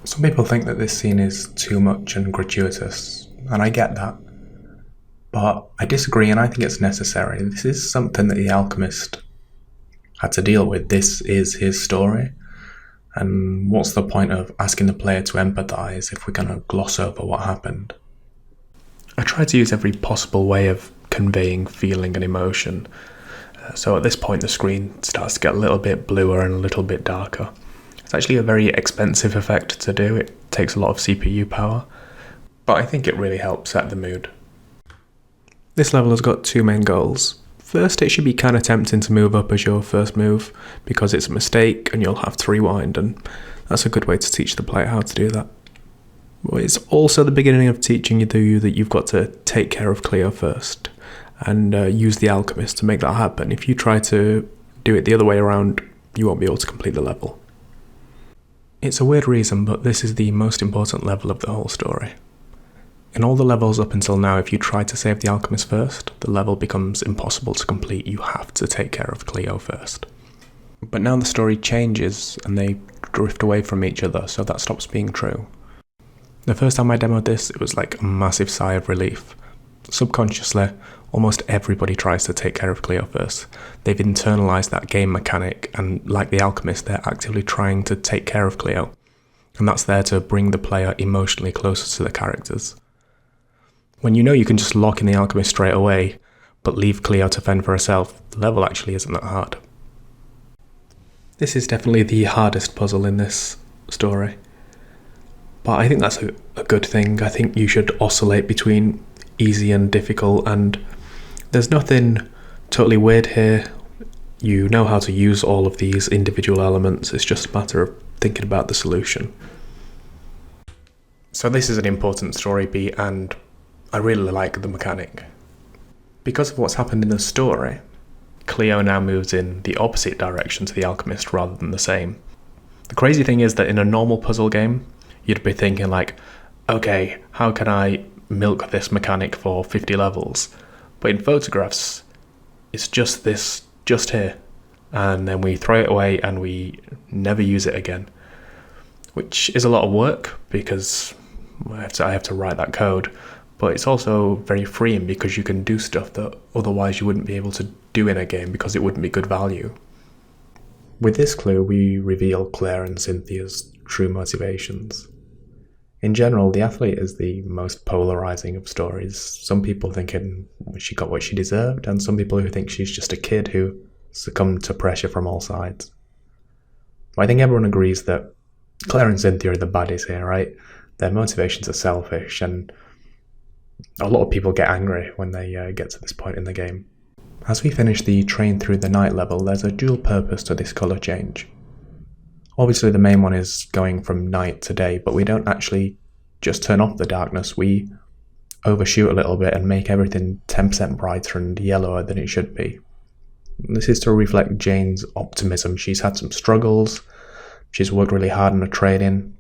Some people think that this scene is too much and gratuitous, and I get that. But I disagree, and I think it's necessary. This is something that the alchemist had to deal with. This is his story. And what's the point of asking the player to empathise if we're going to gloss over what happened? I try to use every possible way of conveying feeling and emotion. So at this point the screen starts to get a little bit bluer and a little bit darker. It's actually a very expensive effect to do. It takes a lot of CPU power, but I think it really helps set the mood. This level has got two main goals. First, it should be kind of tempting to move up as your first move, because it's a mistake and you'll have to rewind, and that's a good way to teach the player how to do that. But it's also the beginning of teaching you that you've got to take care of Cleo first, and use the alchemist to make that happen. If you try to do it the other way around, you won't be able to complete the level. It's a weird reason, but this is the most important level of the whole story. In all the levels up until now, if you try to save the alchemist first, the level becomes impossible to complete. You have to take care of Cleo first. But now the story changes and they drift away from each other, so that stops being true. The first time I demoed this, it was like a massive sigh of relief. Subconsciously, almost everybody tries to take care of Cleo first. They've internalised that game mechanic, and like the alchemist, they're actively trying to take care of Cleo. And that's there to bring the player emotionally closer to the characters. When you know you can just lock in the alchemist straight away, but leave Cleo to fend for herself, the level actually isn't that hard. This is definitely the hardest puzzle in this story. But I think that's a good thing. I think you should oscillate between easy and difficult, and there's nothing totally weird here. You know how to use all of these individual elements. It's just a matter of thinking about the solution. So this is an important story beat, and I really like the mechanic. Because of what's happened in the story, Cleo now moves in the opposite direction to the alchemist rather than the same. The crazy thing is that in a normal puzzle game, you'd be thinking like, okay, how can I milk this mechanic for 50 levels? But in photographs, it's just this, just here. And then we throw it away and we never use it again. Which is a lot of work because I have to write that code. But it's also very freeing because you can do stuff that otherwise you wouldn't be able to do in a game because it wouldn't be good value. With this clue, we reveal Claire and Cynthia's true motivations. In general, the athlete is the most polarizing of stories. Some people thinking she got what she deserved, and some people who think she's just a kid who succumbed to pressure from all sides. I think everyone agrees that Claire and Cynthia are the baddies here, right? Their motivations are selfish, and a lot of people get angry when they get to this point in the game. As we finish the train through the night level, there's a dual purpose to this colour change. Obviously the main one is going from night to day, but we don't actually just turn off the darkness, we overshoot a little bit and make everything 10% brighter and yellower than it should be. This is to reflect Jane's optimism. She's had some struggles, she's worked really hard on her training,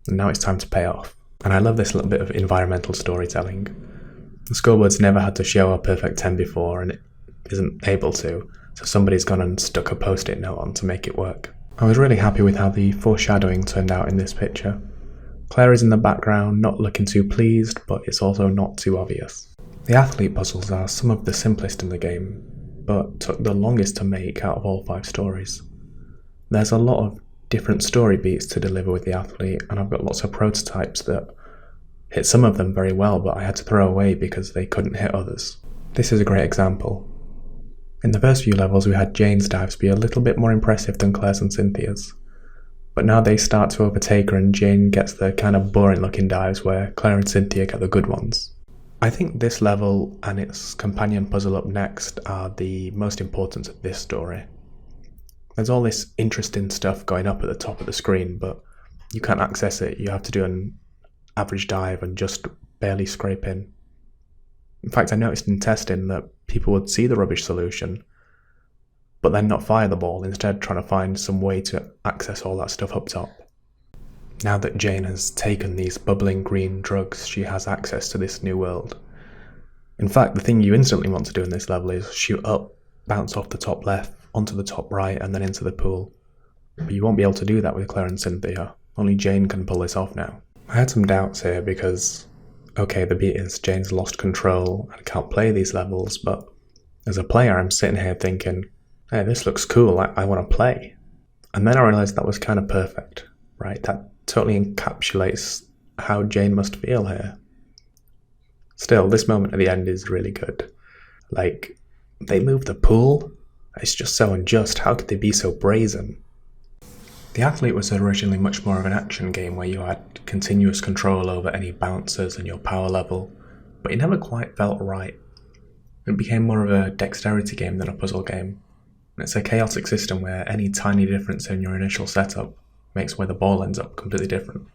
and now it's time to pay off. And I love this little bit of environmental storytelling. The scoreboard's never had to show a perfect 10 before, and it isn't able to, so somebody's gone and stuck a post-it note on to make it work. I was really happy with how the foreshadowing turned out in this picture. Claire is in the background, not looking too pleased, but it's also not too obvious. The athlete puzzles are some of the simplest in the game, but took the longest to make out of all 5 stories. There's a lot of different story beats to deliver with the athlete, and I've got lots of prototypes that hit some of them very well, but I had to throw away because they couldn't hit others. This is a great example. In the first few levels we had Jane's dives be a little bit more impressive than Claire's and Cynthia's, but now they start to overtake her and Jane gets the kind of boring looking dives where Claire and Cynthia get the good ones. I think this level and its companion puzzle up next are the most important of this story. There's all this interesting stuff going up at the top of the screen, but you can't access it. You have to do an average dive and just barely scrape in. In fact, I noticed in testing that people would see the rubbish solution, but then not fire the ball, instead trying to find some way to access all that stuff up top. Now that Jane has taken these bubbling green drugs, she has access to this new world. In fact, the thing you instantly want to do in this level is shoot up, bounce off the top left, onto the top right, and then into the pool. But you won't be able to do that with Claire and Cynthia. Only Jane can pull this off now. I had some doubts here because, okay, the beat is Jane's lost control and can't play these levels, but as a player I'm sitting here thinking, hey, this looks cool, I want to play. And then I realised that was kind of perfect, right? That totally encapsulates how Jane must feel here. Still, this moment at the end is really good. Like, they moved the pool? It's just so unjust. How could they be so brazen? The Athlete was originally much more of an action game where you had continuous control over any bouncers and your power level, but it never quite felt right. It became more of a dexterity game than a puzzle game. And it's a chaotic system where any tiny difference in your initial setup makes where the ball ends up completely different.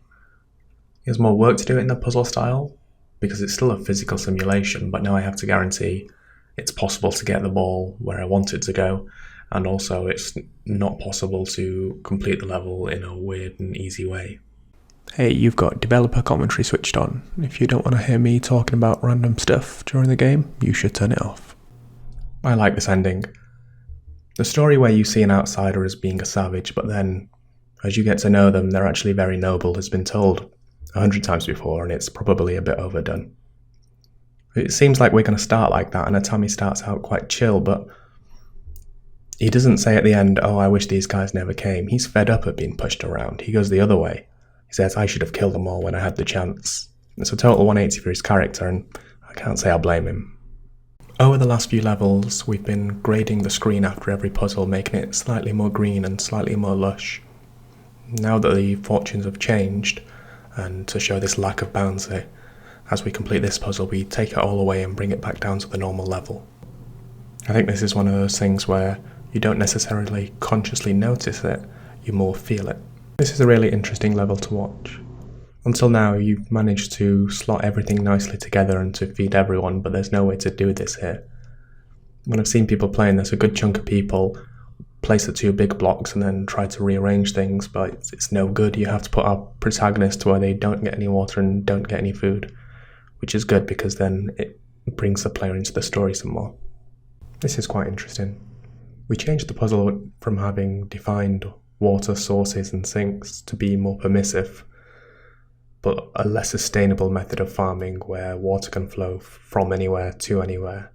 There's more work to do in the puzzle style, because it's still a physical simulation, but now I have to guarantee it's possible to get the ball where I want it to go, and also it's not possible to complete the level in a weird and easy way. Hey, you've got developer commentary switched on. If you don't want to hear me talking about random stuff during the game, you should turn it off. I like this ending. The story where you see an outsider as being a savage, but then, as you get to know them, they're actually very noble, has been told 100 times before, and it's probably a bit overdone. It seems like we're going to start like that, and Atami starts out quite chill, but he doesn't say at the end, oh, I wish these guys never came. He's fed up at being pushed around. He goes the other way. He says, I should have killed them all when I had the chance. It's a total 180 for his character, and I can't say I blame him. Over the last few levels, we've been grading the screen after every puzzle, making it slightly more green and slightly more lush. Now that the fortunes have changed, and to show this lack of bouncy, as we complete this puzzle, we take it all away and bring it back down to the normal level. I think this is one of those things where you don't necessarily consciously notice it, you more feel it. This is a really interesting level to watch. Until now, you've managed to slot everything nicely together and to feed everyone, but there's no way to do this here. When I've seen people playing this, a good chunk of people place the two big blocks and then try to rearrange things, but it's no good. You have to put our protagonist to where they don't get any water and don't get any food, which is good because then it brings the player into the story some more. This is quite interesting. We changed the puzzle from having defined water sources and sinks to be more permissive, but a less sustainable method of farming where water can flow from anywhere to anywhere.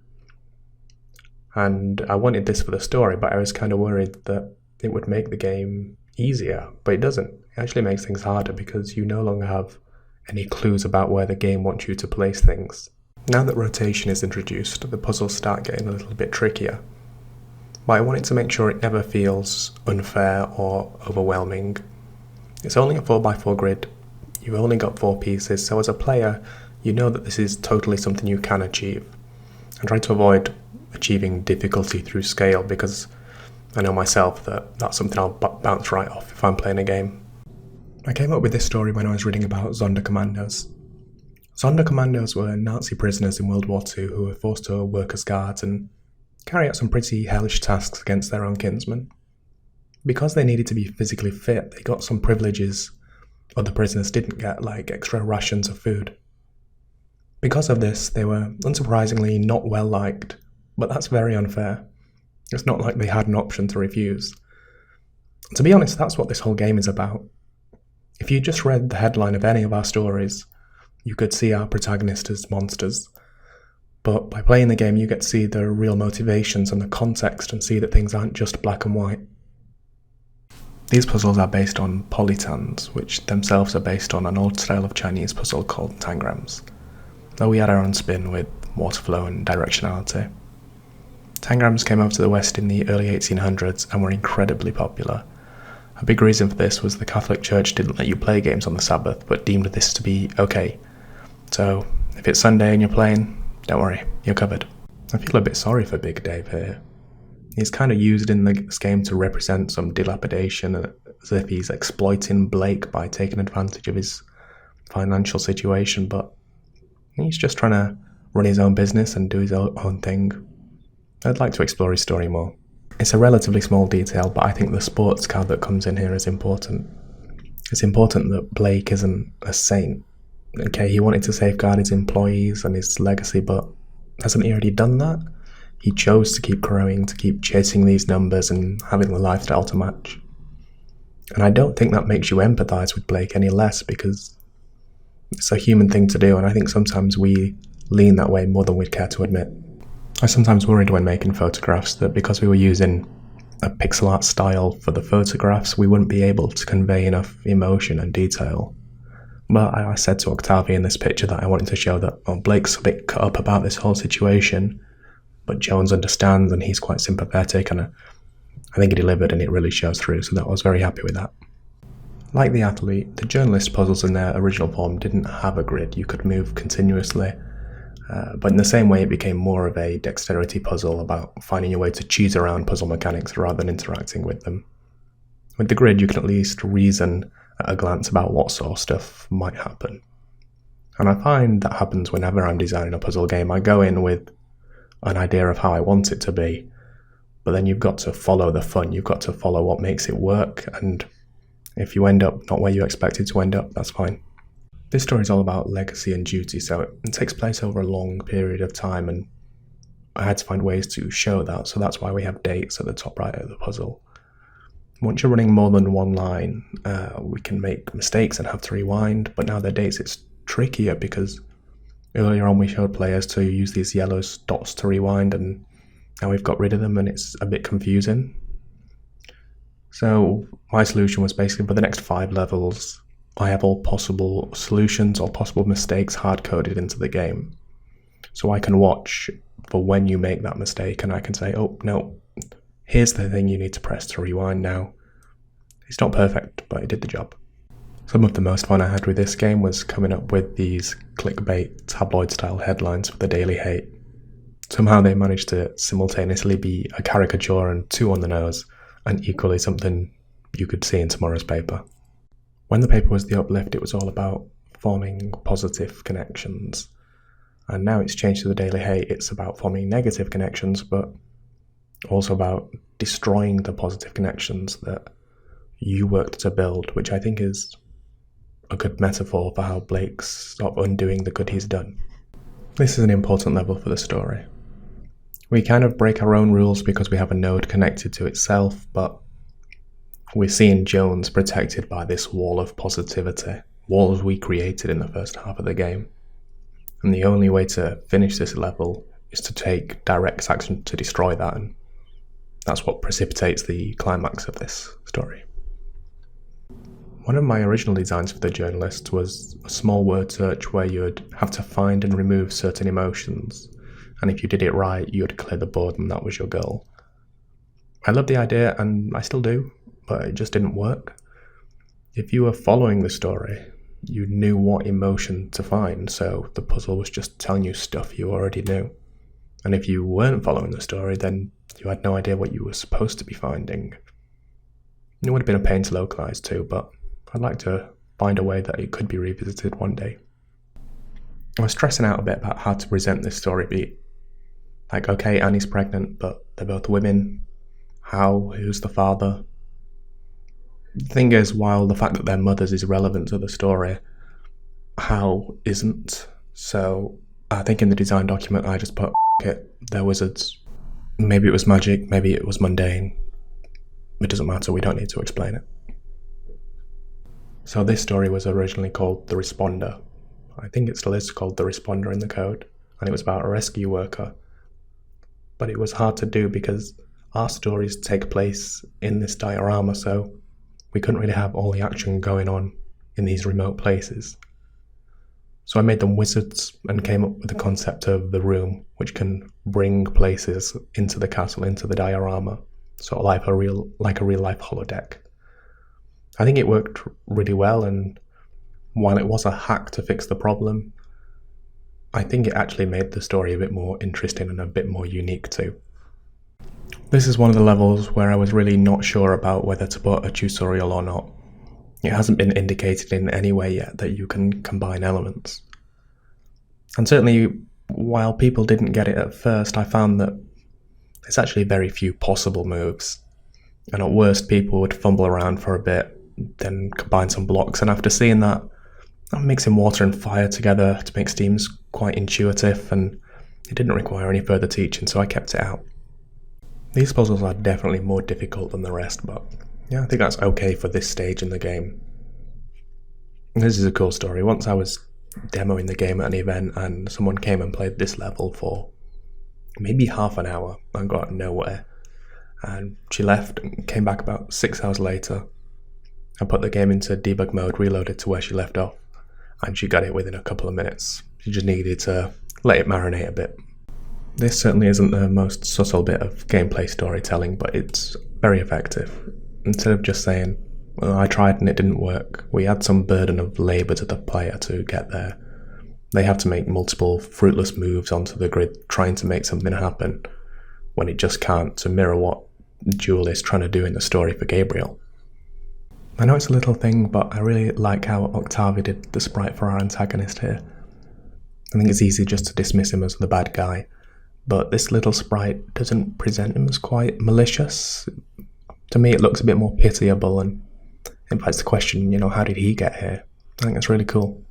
And I wanted this for the story, but I was kind of worried that it would make the game easier, but it doesn't. It actually makes things harder because you no longer have any clues about where the game wants you to place things. Now that rotation is introduced, the puzzles start getting a little bit trickier. But I wanted to make sure it never feels unfair or overwhelming. It's only a 4x4 grid. You've only got 4 pieces, so as a player, you know that this is totally something you can achieve. I try to avoid achieving difficulty through scale because I know myself that that's something I'll bounce right off if I'm playing a game. I came up with this story when I was reading about Sonderkommandos. Sonderkommandos were Nazi prisoners in World War II who were forced to work as guards and carry out some pretty hellish tasks against their own kinsmen. Because they needed to be physically fit, they got some privileges other prisoners didn't get, like extra rations of food. Because of this, they were unsurprisingly not well liked, but that's very unfair. It's not like they had an option to refuse. To be honest, that's what this whole game is about. If you just read the headline of any of our stories, you could see our protagonists as monsters. But by playing the game, you get to see the real motivations and the context and see that things aren't just black and white. These puzzles are based on polytans, which themselves are based on an old style of Chinese puzzle called tangrams, though we had our own spin with water flow and directionality. Tangrams came over to the West in the early 1800s and were incredibly popular. A big reason for this was the Catholic Church didn't let you play games on the Sabbath, but deemed this to be okay. So, if it's Sunday and you're playing, don't worry, you're covered. I feel a bit sorry for Big Dave here. He's kind of used in this game to represent some dilapidation, as if he's exploiting Blake by taking advantage of his financial situation, but he's just trying to run his own business and do his own thing. I'd like to explore his story more. It's a relatively small detail, but I think the sports card that comes in here is important. It's important that Blake isn't a saint. Okay, he wanted to safeguard his employees and his legacy, but hasn't he already done that? He chose to keep growing, to keep chasing these numbers and having the lifestyle to match. And I don't think that makes you empathise with Blake any less, because it's a human thing to do, and I think sometimes we lean that way more than we'd care to admit. I sometimes worried when making photographs that because we were using a pixel art style for the photographs, we wouldn't be able to convey enough emotion and detail. But I said to Octavia in this picture that I wanted to show that Blake's a bit cut up about this whole situation, but Jones understands and he's quite sympathetic, and I think he delivered and it really shows through, so I was very happy with that. Like the athlete, the journalist puzzles in their original form didn't have a grid. You could move continuously, but in the same way it became more of a dexterity puzzle about finding your way to choose around puzzle mechanics rather than interacting with them. With the grid you can at least reason at a glance about what sort of stuff might happen. And I find that happens whenever I'm designing a puzzle game. I go in with an idea of how I want it to be, but then you've got to follow the fun, you've got to follow what makes it work, and if you end up not where you expected to end up, that's fine. This story is all about legacy and duty, so it takes place over a long period of time, and I had to find ways to show that, so that's why we have dates at the top right of the puzzle. Once you're running more than one line, we can make mistakes and have to rewind, but now they're dates, it's trickier because earlier on we showed players to use these yellow dots to rewind, and now we've got rid of them and it's a bit confusing. So my solution was basically for the next 5 levels, I have all possible solutions or possible mistakes hard-coded into the game. So I can watch for when you make that mistake and I can say, oh no, here's the thing you need to press to rewind now. It's not perfect, but it did the job. Some of the most fun I had with this game was coming up with these clickbait tabloid-style headlines for the Daily Hate. Somehow they managed to simultaneously be a caricature and too on the nose, and equally something you could see in tomorrow's paper. When the paper was The Uplift, it was all about forming positive connections. And now it's changed to the Daily Hate, it's about forming negative connections, but also about destroying the positive connections that you worked to build, which I think is a good metaphor for how Blake's sort of undoing the good he's done. This is an important level for the story. We kind of break our own rules because we have a node connected to itself, but we're seeing Jones protected by this wall of positivity, walls we created in the first half of the game. And the only way to finish this level is to take direct action to destroy that, and that's what precipitates the climax of this story. One of my original designs for the journalist was a small word search where you'd have to find and remove certain emotions, and if you did it right, you'd clear the board and that was your goal. I love the idea, and I still do, but it just didn't work. If you were following the story, you knew what emotion to find, so the puzzle was just telling you stuff you already knew. And if you weren't following the story, then you had no idea what you were supposed to be finding. It would have been a pain to localize too, but I'd like to find a way that it could be revisited one day. I was stressing out a bit about how to present this story beat. Like, okay, Annie's pregnant, but they're both women. How? Who's the father? The thing is, while the fact that they're mothers is relevant to the story, how isn't. So I think in the design document I just put, it, they're wizards. Maybe it was magic, maybe it was mundane. It doesn't matter, we don't need to explain it. So this story was originally called The Responder. I think it still is called The Responder in the code, and it was about a rescue worker. But it was hard to do because our stories take place in this diorama, so we couldn't really have all the action going on in these remote places. So I made them wizards and came up with the concept of the room, which can bring places into the castle, into the diorama, sort of like a real life holodeck. I think it worked really well, and while it was a hack to fix the problem, I think it actually made the story a bit more interesting and a bit more unique too. This is one of the levels where I was really not sure about whether to put a tutorial or not. It hasn't been indicated in any way yet that you can combine elements. And certainly, while people didn't get it at first, I found that there's actually very few possible moves. And at worst, people would fumble around for a bit, then combine some blocks, and after seeing that, I'm mixing water and fire together to make steams quite intuitive, and it didn't require any further teaching, so I kept it out. These puzzles are definitely more difficult than the rest, but Yeah, I think that's okay for this stage in the game. This is a cool story. Once I was demoing the game at an event and someone came and played this level for maybe half an hour and got nowhere. And she left and came back about 6 hours later. I put the game into debug mode, reloaded to where she left off, and she got it within a couple of minutes. She just needed to let it marinate a bit. This certainly isn't the most subtle bit of gameplay storytelling, but it's very effective. Instead of just saying, well, I tried and it didn't work, we add some burden of labour to the player to get there. They have to make multiple fruitless moves onto the grid trying to make something happen when it just can't, to mirror what Jewel is trying to do in the story for Gabriel. I know it's a little thing, but I really like how Octavi did the sprite for our antagonist here. I think it's easy just to dismiss him as the bad guy, but this little sprite doesn't present him as quite malicious. To me, it looks a bit more pitiable and invites the question, how did he get here? I think that's really cool.